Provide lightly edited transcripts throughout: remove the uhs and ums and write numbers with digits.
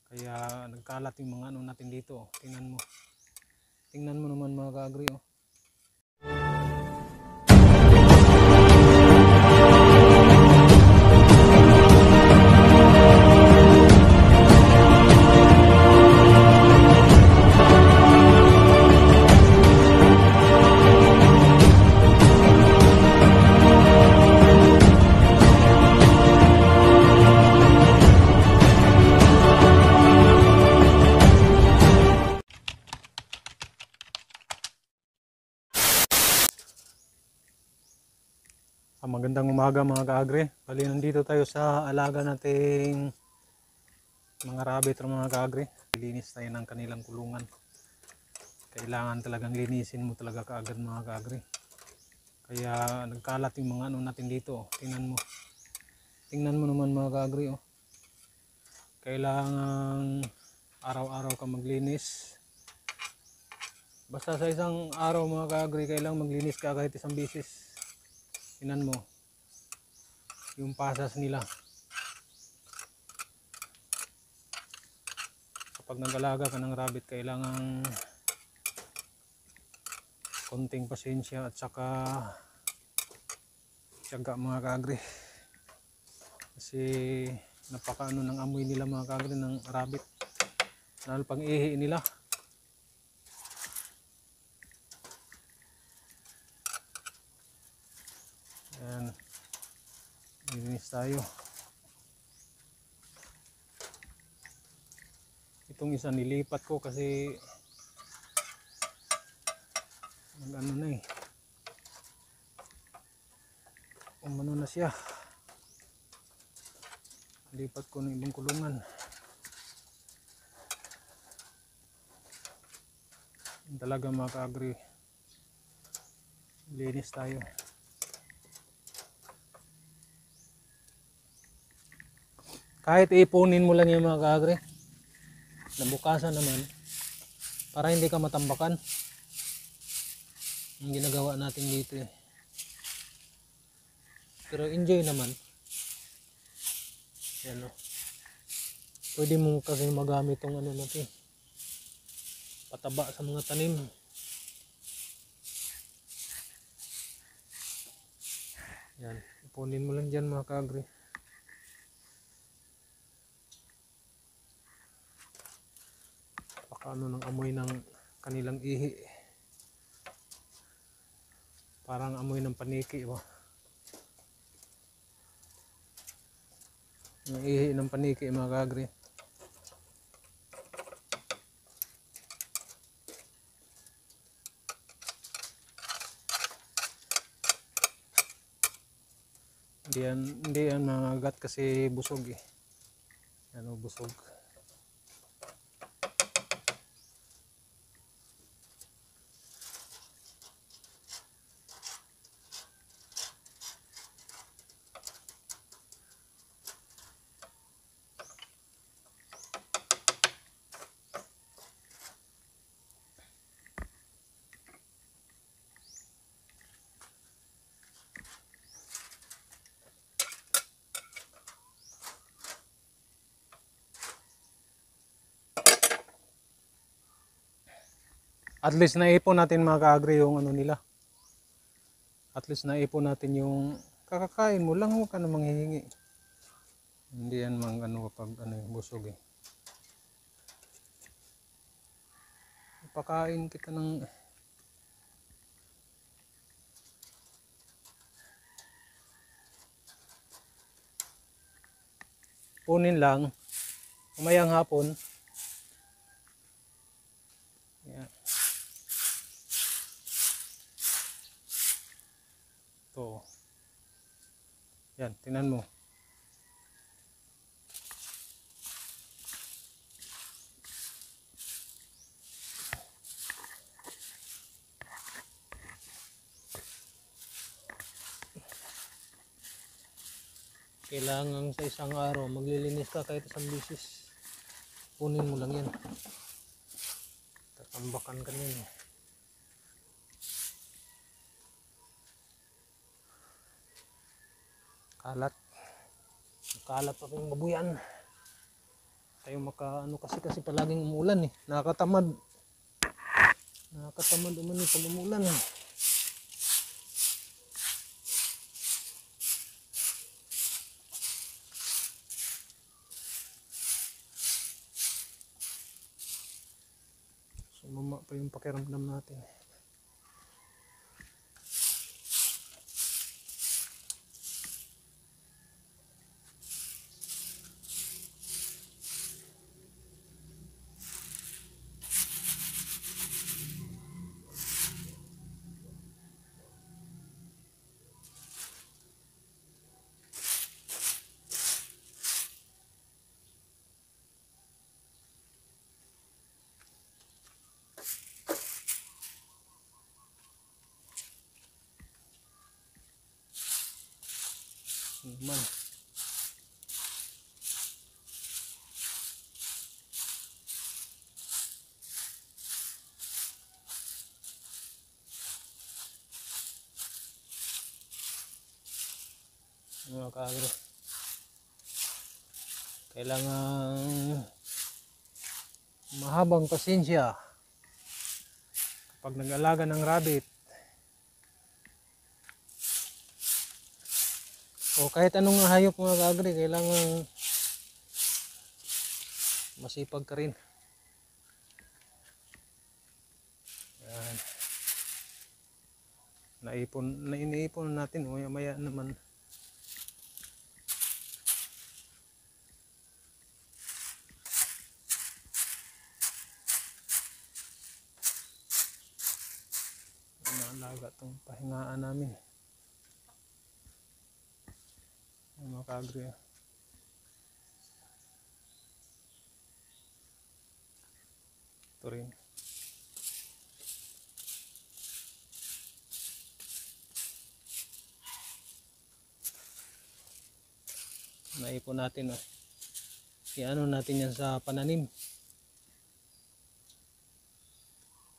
Kaya nagkalat yung mga ano natin dito. Tingnan mo. Tingnan mo naman mga ka-agri oh. Magandang umaga mga ka-agri. Bali nandito tayo sa alaga nating mga rabbit o mga ka-agri. Linis tayo ng kanilang kulungan. Kailangan talagang linisin mo talaga kaagad mga ka-agri. Kaya nagkalat yung mga ano natin dito. Tingnan mo. Tingnan mo naman mga ka-agri oh. Kailangan araw-araw ka maglinis. Basta sa isang araw mga ka-agri, kailangan maglinis ka kahit isang beses. Tingnan mo yung pasas nila. Kapag nag-alaga ka ng rabbit, kailangan konting pasensya at saka tiyaga mga ka-agri. Kasi napakaano ng amoy nila mga ka-agri ng rabbit. Lalo pang ihi nila. Ayan. Linis tayo. Itong isa nilipat ko kasi ano na eh. Umano na siya. Lipat ko ng ibang kulungan. Talaga mga ka-agri. Linis tayo. Kahit ipunin mo lang yung mga ka-agri, nabukasan naman para hindi ka matambakan. Yung ginagawa natin dito eh. Pero enjoy naman. Yan o. Pwede mo kasi magamit tong ano natin, pataba sa mga tanim. Yan, ipunin mo lang dyan mga ka-agri. Baka ano ng amoy ng kanilang ihi. Parang amoy ng paniki ba? Yung ihi ng paniki mga ka-agri. Hindi yan mga gat kasi busog eh. Ano busog. At least naipon natin mga ka-agri yung ano nila. At least naipon natin yung kakakain mo lang, huwag ka na manghihingi. Hindi yan mang ano kapag ano busog eh. Pakain kita ng punin lang umayang hapon. Yan. Ito. Yan, tingnan mo. Kailangan sa isang araw maglilinis ka kahit isang beses. Punin mo lang yan. Tatambakan ka niyan. Kalat. Kalat pa yung babuyan. Tayo maka ano kasi palaging umulan eh. Nakakatamad. Nakakatamad umani pag umulan eh. Sumama pa yung pakiramdam natin. Naman. Mga kaagro, kailangan mahabang pasensya kapag nag-alaga ng rabbit o kahit anong hayop mga kaagri. Kailangan masipag ka rin. Yan. Iniipon natin maya naman. Naalaga itong pahingaan namin mga kaagri. Ito rin. Naipon natin i-ano natin yan sa pananim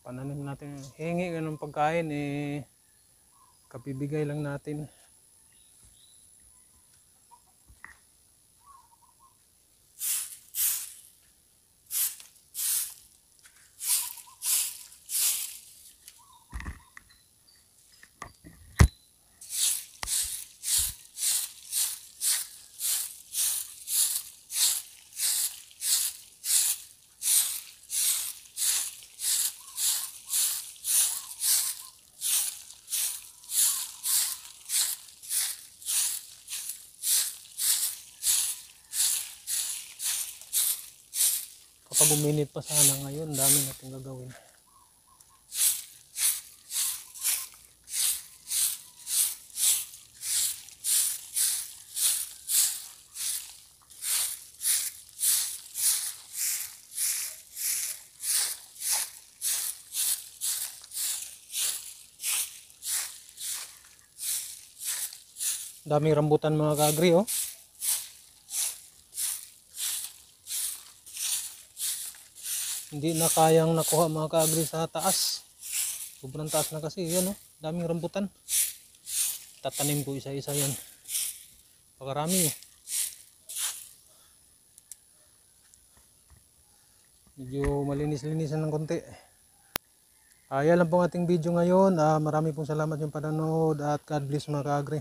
natin. Hingi ka ng pagkain kapibigay lang natin. Kapag uminit pa sana ngayon, dami natin gagawin. Daming rambutan mga kaagri oh. Hindi na kayang nakuha mga kaagri sa taas. Sobrang taas na kasi yan oh. Daming rambutan. Tatanim ko isa-isa yan. Pakarami eh. Medyo malinis-linisan ng konti. Yan lang pong ating video ngayon. Marami pong salamat yung panonood at God bless mga kaagri.